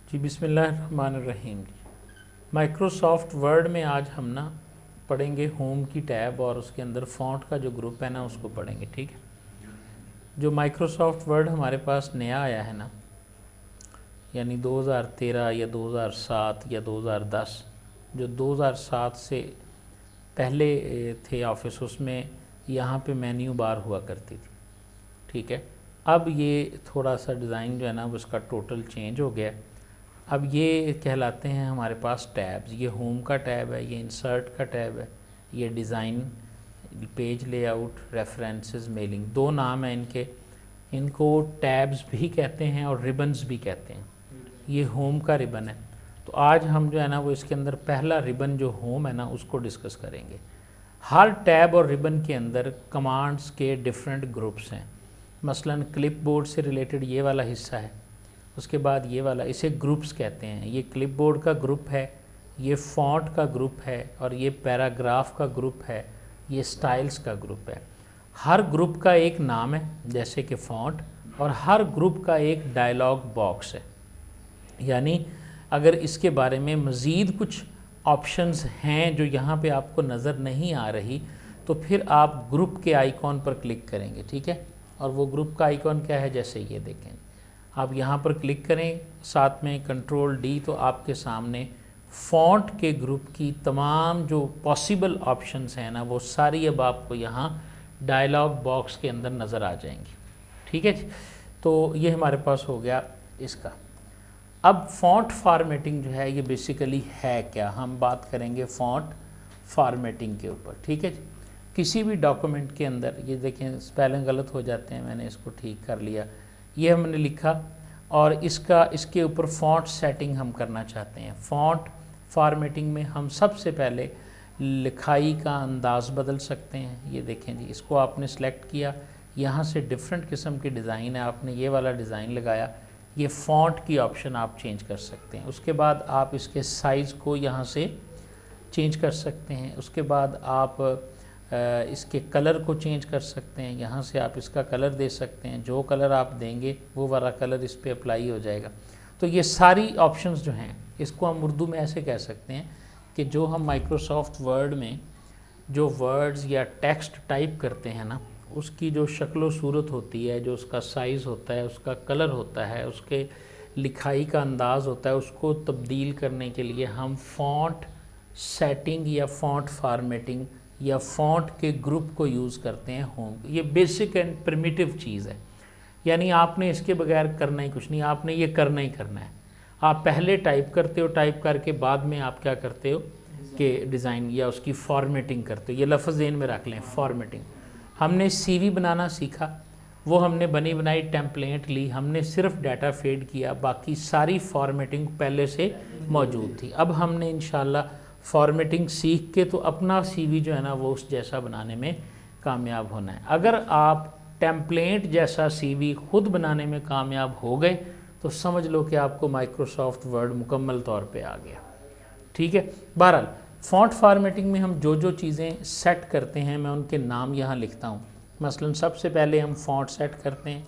जी बिस्मिल्लाहिर्रहमानिर्रहीम। Microsoft word में आज हम ना पढ़ेंगे होम की टैब और उसके अंदर फ़ॉन्ट का जो ग्रुप है ना उसको पढ़ेंगे। ठीक है, जो माइक्रोसॉफ्ट वर्ड हमारे पास नया आया है ना, यानी 2013 या 2007 या 2010, जो 2007 से पहले थे ऑफिस, उसमें यहाँ पे मेन्यू बार हुआ करती थी। ठीक है, अब ये थोड़ा सा डिज़ाइन जो है ना उसका टोटल चेंज हो गया। अब ये कहलाते हैं हमारे पास टैब्स। ये होम का टैब है, ये इंसर्ट का टैब है, ये design, page layout, references, mailing, दो नाम हैं इनके। इनको टैब्स भी कहते हैं और रिबन्स भी कहते हैं। ये होम का रिबन है। तो आज हम जो है ना वो इसके अंदर पहला रिबन जो होम है ना उसको डिस्कस करेंगे। हर टैब और रिबन के अंदर कमांड्स के डिफरेंट ग्रुप्स हैं। मसलन क्लिपबोर्ड से रिलेटेड ये वाला हिस्सा है, उसके बाद ये वाला, इसे ग्रुप्स कहते हैं। ये क्लिपबोर्ड का ग्रुप है, ये फ़ॉन्ट का ग्रुप है, और ये पैराग्राफ का ग्रुप है, ये स्टाइल्स का ग्रुप है। हर ग्रुप का एक नाम है जैसे कि फ़ॉन्ट, और हर ग्रुप का एक डायलॉग बॉक्स है। यानी अगर इसके बारे में मज़ीद कुछ ऑप्शंस हैं जो यहाँ पे आपको नज़र नहीं आ रही, तो फिर आप ग्रुप के आइकॉन पर क्लिक करेंगे। ठीक है, और वो ग्रुप का आइकॉन क्या है, जैसे ये देखें, आप यहाँ पर क्लिक करें, साथ में कंट्रोल डी, तो आपके सामने फ़ॉन्ट के ग्रुप की तमाम जो पॉसिबल ऑप्शंस हैं ना वो सारी अब आपको यहाँ डायलॉग बॉक्स के अंदर नज़र आ जाएंगी। ठीक है जी, तो ये हमारे पास हो गया इसका। अब फ़ॉन्ट फॉर्मेटिंग जो है ये बेसिकली है क्या, हम बात करेंगे फ़ॉन्ट फॉर्मेटिंग के ऊपर। ठीक है जी, किसी भी डॉक्यूमेंट के अंदर, ये देखें स्पेलिंग गलत हो जाते हैं, मैंने इसको ठीक कर लिया, ये हमने लिखा, और इसके ऊपर फ़ॉन्ट सेटिंग हम करना चाहते हैं। फ़ॉन्ट फॉर्मेटिंग में हम सबसे पहले लिखाई का अंदाज़ बदल सकते हैं। ये देखें जी, इसको आपने सेलेक्ट किया, यहाँ से डिफरेंट किस्म के डिज़ाइन है, आपने ये वाला डिज़ाइन लगाया, ये फ़ॉन्ट की ऑप्शन आप चेंज कर सकते हैं। उसके बाद आप इसके साइज़ को यहाँ से चेंज कर सकते हैं। उसके बाद आप इसके कलर को चेंज कर सकते हैं, यहाँ से आप इसका कलर दे सकते हैं, जो कलर आप देंगे वो वाला कलर इस पर अप्लाई हो जाएगा। तो ये सारी ऑप्शंस जो हैं, इसको हम उर्दू में ऐसे कह सकते हैं कि जो हम माइक्रोसॉफ्ट वर्ड में जो वर्ड्स या टेक्स्ट टाइप करते हैं ना, उसकी जो शक्ल सूरत होती है, जो उसका साइज़ होता है, उसका कलर होता है, उसके लिखाई का अंदाज़ होता है, उसको तब्दील करने के लिए हम फ़ॉन्ट सेटिंग या फ़ॉन्ट फॉर्मेटिंग या फ़ॉन्ट के ग्रुप को यूज़ करते हैं होम। ये बेसिक एंड प्रिमिटिव चीज़ है, यानी आपने इसके बगैर करना ही कुछ नहीं, आपने ये करना ही करना है। आप पहले टाइप करते हो, टाइप करके बाद में आप क्या करते हो कि डिज़ाइन या उसकी फॉर्मेटिंग करते हो। ये लफ्ज़ ज़हन में रख लें, फॉर्मेटिंग। हमने सीवी बनाना सीखा, वो हमने बनी बनाई टेम्पलेट ली, हमने सिर्फ डाटा फीड किया, बाकी सारी फॉर्मेटिंग पहले से मौजूद थी। अब हमने इंशाल्लाह फॉर्मेटिंग सीख के तो अपना सीवी जो है ना वो उस जैसा बनाने में कामयाब होना है। अगर आप टेम्पलेट जैसा सीवी खुद बनाने में कामयाब हो गए तो समझ लो कि आपको माइक्रोसॉफ्ट वर्ड मुकम्मल तौर पे आ गया। ठीक है, बहरहाल फ़ॉन्ट फॉर्मेटिंग में हम जो जो चीज़ें सेट करते हैं मैं उनके नाम यहाँ लिखता हूँ। मसलन सबसे पहले हम फ़ॉन्ट सेट करते हैं,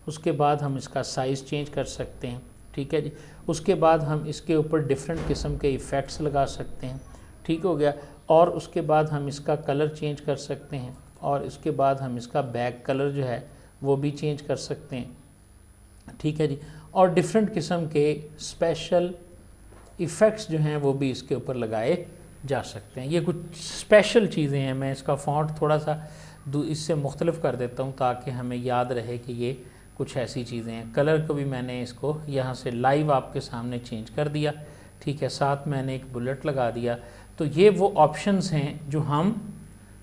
उसके बाद हम इसका साइज़ चेंज कर सकते हैं। ठीक है जी, उसके बाद हम इसके ऊपर डिफरेंट किस्म के इफ़ेक्ट्स लगा सकते हैं। ठीक हो गया, और उसके बाद हम इसका कलर चेंज कर सकते हैं, और इसके बाद हम इसका बैक कलर जो है वो भी चेंज कर सकते हैं। ठीक है जी, और डिफरेंट किस्म के स्पेशल इफ़ेक्ट्स जो हैं वो भी इसके ऊपर लगाए जा सकते हैं। ये कुछ स्पेशल चीज़ें हैं, मैं इसका फ़ॉन्ट थोड़ा सा इससे मुख्तलिफ कर देता हूँ ताकि हमें याद रहे कि ये कुछ ऐसी चीज़ें हैं। कलर को भी मैंने इसको यहाँ से लाइव आपके सामने चेंज कर दिया। ठीक है, साथ मैंने एक बुलेट लगा दिया। तो ये वो ऑप्शंस हैं जो हम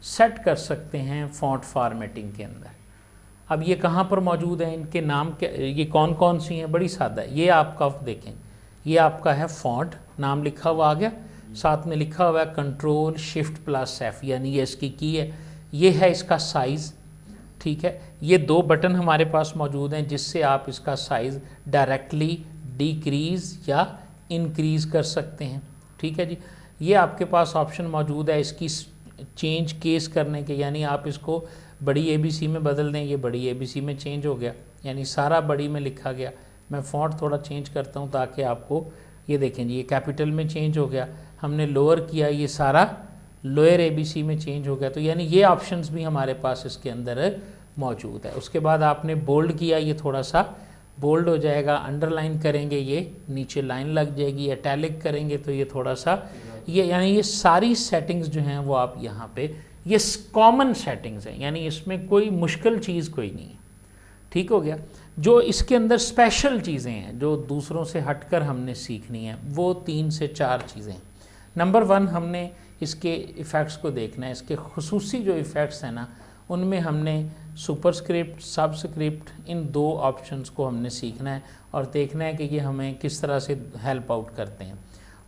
सेट कर सकते हैं फ़ॉन्ट फॉर्मेटिंग के अंदर। अब ये कहाँ पर मौजूद है, इनके नाम क्या, ये कौन कौन सी हैं, बड़ी सादा है। ये आपका देखें, ये आपका है फ़ॉन्ट, नाम लिखा हुआ आ गया, साथ में लिखा हुआ है कंट्रोल शिफ्ट प्लस एफ, यानी ये इसकी की है। ये है इसका साइज़। ठीक है, ये दो बटन हमारे पास मौजूद हैं जिससे आप इसका साइज़ डायरेक्टली डिक्रीज़ या इंक्रीज़ कर सकते हैं। ठीक है जी, ये आपके पास ऑप्शन मौजूद है इसकी चेंज केस करने के, यानी आप इसको बड़ी ABC में बदल दें, ये बड़ी ABC में चेंज हो गया, यानी सारा बड़ी में लिखा गया। मैं फ़ॉन्ट थोड़ा चेंज करता हूँ ताकि आपको ये देखें जी, ये कैपिटल में चेंज हो गया, हमने लोअर किया, ये सारा लोअर ABC में चेंज हो गया। तो यानी ये ऑप्शंस भी हमारे पास इसके अंदर मौजूद है। उसके बाद आपने बोल्ड किया, ये थोड़ा सा बोल्ड हो जाएगा, अंडरलाइन करेंगे ये नीचे लाइन लग जाएगी, इटैलिक करेंगे तो ये थोड़ा सा ये, यानी ये सारी सेटिंग्स जो हैं वो आप यहाँ पे, ये कॉमन सेटिंग्स हैं, यानी इसमें कोई मुश्किल चीज़ कोई नहीं है। ठीक हो गया। जो इसके अंदर स्पेशल चीज़ें हैं जो दूसरों से हटकर हमने सीखनी है वो 3 से 4 चीज़ें हैं। नंबर 1 हमने इसके इफ़ेक्ट्स को देखना है। इसके खुसूसी जो इफ़ेक्ट्स हैं ना, उनमें हमने सुपरस्क्रिप्ट, सबस्क्रिप्ट, इन 2 ऑप्शंस को हमने सीखना है और देखना है कि ये हमें किस तरह से हेल्प आउट करते हैं।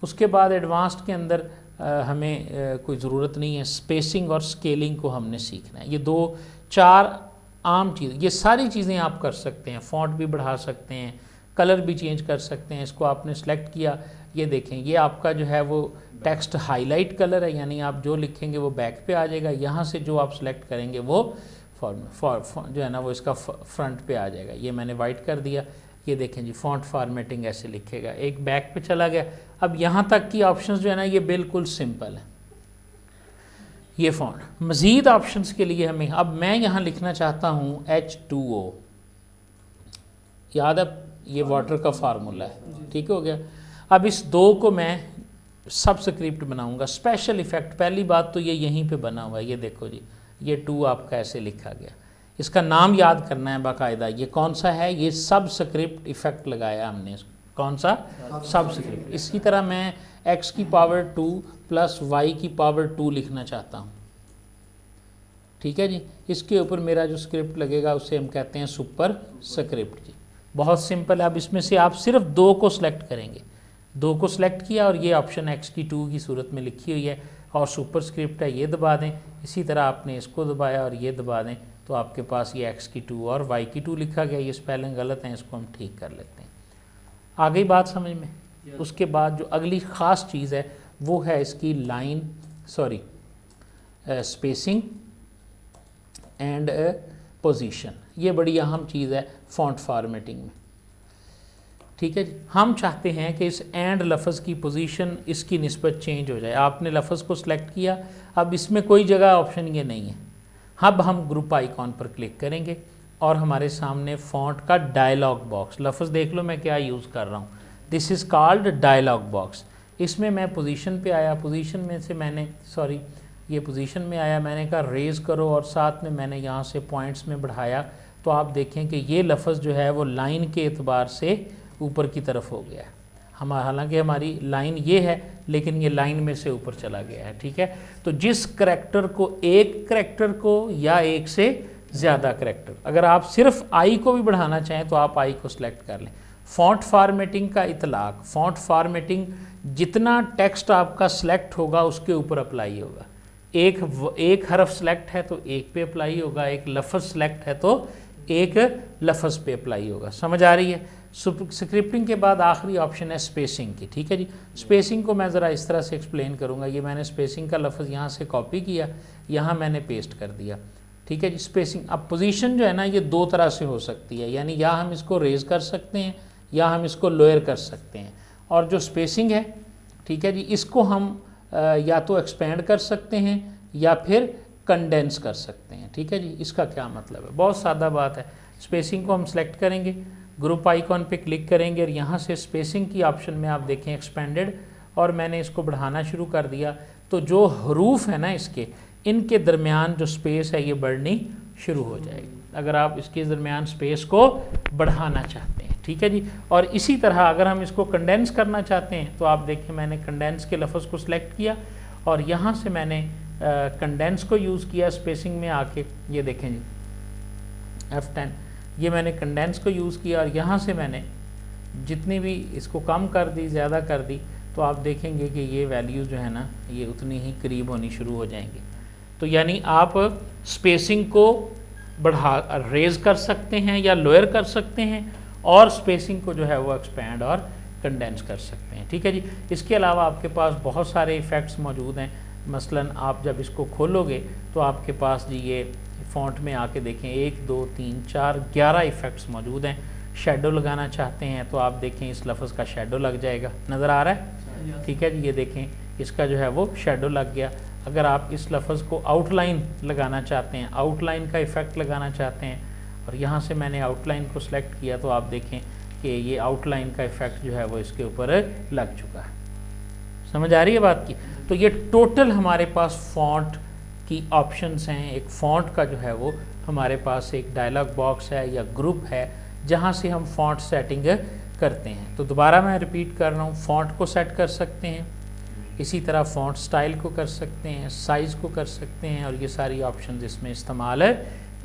उसके बाद एडवांस्ड के अंदर हमें कोई ज़रूरत नहीं है, स्पेसिंग और स्केलिंग को हमने सीखना है। ये 2-4 आम चीज़, ये सारी चीज़ें आप कर सकते हैं। फ़ॉन्ट भी बढ़ा सकते हैं, कलर भी चेंज कर सकते हैं। इसको आपने सेलेक्ट किया, ये देखें ये आपका जो है वो टेक्स्ट हाईलाइट कलर है, यानी आप जो लिखेंगे वो बैक पे आ जाएगा। यहाँ से जो आप सेलेक्ट करेंगे वो जो है ना वो इसका फ्रंट पे आ जाएगा। ये मैंने वाइट कर दिया, ये देखें जी फ़ॉन्ट फॉर्मेटिंग ऐसे लिखेगा, एक बैक पे चला गया। अब यहाँ तक की ऑप्शंस जो है ना ये बिल्कुल सिंपल है। ये फ़ॉन्ट मज़ीद ऑप्शंस के लिए हमें, अब मैं यहाँ लिखना चाहता हूँ H2O, याद है ये वाटर का फार्मूला है, ठीक हो गया। अब इस 2 को मैं सबस्क्रिप्ट बनाऊंगा, स्पेशल इफ़ेक्ट। पहली बात तो ये यहीं पे बना हुआ है, ये देखो जी, ये 2 आपका ऐसे लिखा गया। इसका नाम याद करना है बाकायदा, ये कौन सा है, ये सबस्क्रिप्ट इफ़ेक्ट लगाया हमने। कौन सा? सबस्क्रिप्ट। इसी तरह मैं x की पावर 2 प्लस y की पावर 2 लिखना चाहता हूँ, ठीक है जी। इसके ऊपर मेरा जो स्क्रिप्ट लगेगा उसे हम कहते हैं सुपर स्क्रिप्ट जी। बहुत सिंपल है। अब इसमें से आप सिर्फ 2 को सिलेक्ट करेंगे, 2 को सिलेक्ट किया और ये ऑप्शन x की 2 की सूरत में लिखी हुई है और सुपर स्क्रिप्ट है, ये दबा दें। इसी तरह आपने इसको दबाया और ये दबा दें तो आपके पास ये x की 2 और y की 2 लिखा गया। ये स्पेलिंग गलत है, इसको हम ठीक कर लेते हैं। आ गई बात समझ में? उसके बाद जो अगली ख़ास चीज़ है वो है इसकी स्पेसिंग एंड पोजीशन। ये बड़ी अहम चीज़ है फ़ॉन्ट फॉर्मेटिंग में, ठीक है जी। हम चाहते हैं कि इस एंड लफ्ज़ की पोजीशन इसकी निस्बत चेंज हो जाए। आपने लफ्ज़ को सिलेक्ट किया, अब इसमें कोई जगह ऑप्शन ये नहीं है। अब हम ग्रुप आइकॉन पर क्लिक करेंगे और हमारे सामने फ़ॉन्ट का डायलॉग बॉक्स, लफ्ज़ देख लो मैं क्या यूज़ कर रहा हूँ, this is called dialogue box. इसमें मैं पोजीशन पे आया, पोजीशन में से मैंने ये पोजीशन में आया, मैंने कहा रेज़ करो और साथ में मैंने यहाँ से पॉइंट्स में बढ़ाया तो आप देखें कि ये लफ्ज़ जो है वो लाइन के एतबार से ऊपर की तरफ हो गया है। हालांकि हमारी लाइन ये है लेकिन ये लाइन में से ऊपर चला गया है, ठीक है। तो जिस करैक्टर को, एक करैक्टर को या एक से ज़्यादा करैक्टर, अगर आप सिर्फ आई को भी बढ़ाना चाहें तो आप आई को सिलेक्ट कर लें। फ़ॉन्ट फॉर्मेटिंग का इतलाक, फ़ॉन्ट फॉर्मेटिंग जितना टेक्स्ट आपका सिलेक्ट होगा उसके ऊपर अप्लाई होगा। एक हरफ सेलेक्ट है तो एक पे अप्लाई होगा, एक लफ्ज़ सेलेक्ट है तो एक लफ्ज़ पे अप्लाई होगा। समझ आ रही है? स्क्रिप्टिंग के बाद आखिरी ऑप्शन है स्पेसिंग की, ठीक है जी। स्पेसिंग को मैं ज़रा इस तरह से एक्सप्लेन करूँगा। ये मैंने स्पेसिंग का लफ्ज़ यहाँ से कॉपी किया, यहाँ मैंने पेस्ट कर दिया, ठीक है जी। स्पेसिंग, अब पोजीशन जो है ना ये 2 तरह से हो सकती है, यानी या हम इसको रेज़ कर सकते हैं या हम इसको लोअर कर सकते हैं। और जो स्पेसिंग है, ठीक है जी, इसको हम या तो एक्सपेंड कर सकते हैं या फिर कंडेंस कर सकते हैं, ठीक है जी। इसका क्या मतलब है? बहुत सादा बात है। स्पेसिंग को हम सेलेक्ट करेंगे, ग्रुप आइकॉन पे क्लिक करेंगे और यहाँ से स्पेसिंग की ऑप्शन में आप देखें एक्सपेंडेड, और मैंने इसको बढ़ाना शुरू कर दिया तो जो हरूफ है ना इसके, इनके दरमियान जो स्पेस है ये बढ़नी शुरू हो जाएगी अगर आप इसके दरमियान स्पेस को बढ़ाना चाहते हैं, ठीक है जी। और इसी तरह अगर हम इसको कंडेंस करना चाहते हैं तो आप देखें मैंने कंडेंस के लफ्ज़ को सिलेक्ट किया और यहाँ से मैंने कंडेंस को यूज़ किया स्पेसिंग में आके, ये देखें जी F10, ये मैंने कंडेंस को यूज़ किया और यहाँ से मैंने जितनी भी इसको कम कर दी, ज़्यादा कर दी, तो आप देखेंगे कि ये वैल्यू जो है ना ये उतनी ही करीब होनी शुरू हो जाएंगी। तो यानी आप स्पेसिंग को रेज़ कर सकते हैं या लोअर कर सकते हैं और स्पेसिंग को जो है वो एक्सपैंड और कंडेंस कर सकते हैं, ठीक है जी। इसके अलावा आपके पास बहुत सारे इफ़ेक्ट्स मौजूद हैं। मसलन आप जब इसको खोलोगे तो आपके पास जी ये फ़ॉन्ट में आके देखें 1 2 3 4 11 इफ़ेक्ट्स मौजूद हैं। शेडो लगाना चाहते हैं तो आप देखें इस लफ्ज़ का शेडो लग जाएगा, नज़र आ रहा है, ठीक है जी। ये देखें इसका जो है वो शेडो लग गया। अगर आप इस लफ्ज़ को आउटलाइन लगाना चाहते हैं, आउटलाइन का इफ़ेक्ट लगाना चाहते हैं, और यहाँ से मैंने आउटलाइन को सिलेक्ट किया तो आप देखें कि ये आउटलाइन का इफ़ेक्ट जो है वो इसके ऊपर लग चुका है। समझ आ रही है बात की? तो ये टोटल हमारे पास फ़ॉन्ट की ऑप्शंस हैं। एक फ़ॉन्ट का जो है वो हमारे पास एक डायलॉग बॉक्स है या ग्रुप है जहाँ से हम फ़ॉन्ट सेटिंग करते हैं। तो दोबारा मैं रिपीट कर रहा हूँ, फ़ॉन्ट को सेट कर सकते हैं, इसी तरह फ़ॉन्ट स्टाइल को कर सकते हैं, साइज़ को कर सकते हैं, और ये सारी ऑप्शंस इसमें इस्तेमाल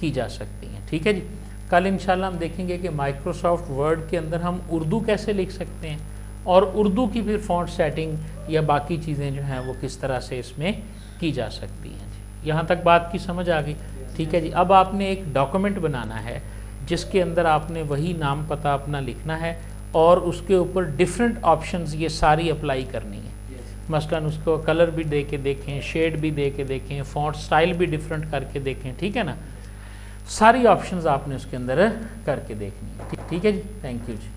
की जा सकती हैं। ठीक है जी। कल इंशाल्लाह हम देखेंगे कि माइक्रोसॉफ्ट वर्ड के अंदर हम उर्दू कैसे लिख सकते हैं और उर्दू की फिर फ़ॉन्ट सेटिंग या बाकी चीज़ें जो हैं वो किस तरह से इसमें की जा सकती हैं जी। यहाँ तक बात की समझ आ गई? ठीक है जी। अब आपने एक डॉक्यूमेंट बनाना है जिसके अंदर आपने वही नाम पता अपना लिखना है और उसके ऊपर डिफरेंट ऑप्शंस ये सारी अप्लाई करनी है। मसलन उसको कलर भी दे के देखें, शेड भी दे के देखें, फ़ॉन्ट स्टाइल भी डिफरेंट करके देखें, ठीक है ना। सारी ऑप्शंस आपने उसके अंदर करके देखनी है। ठीक है जी। Thank you ji.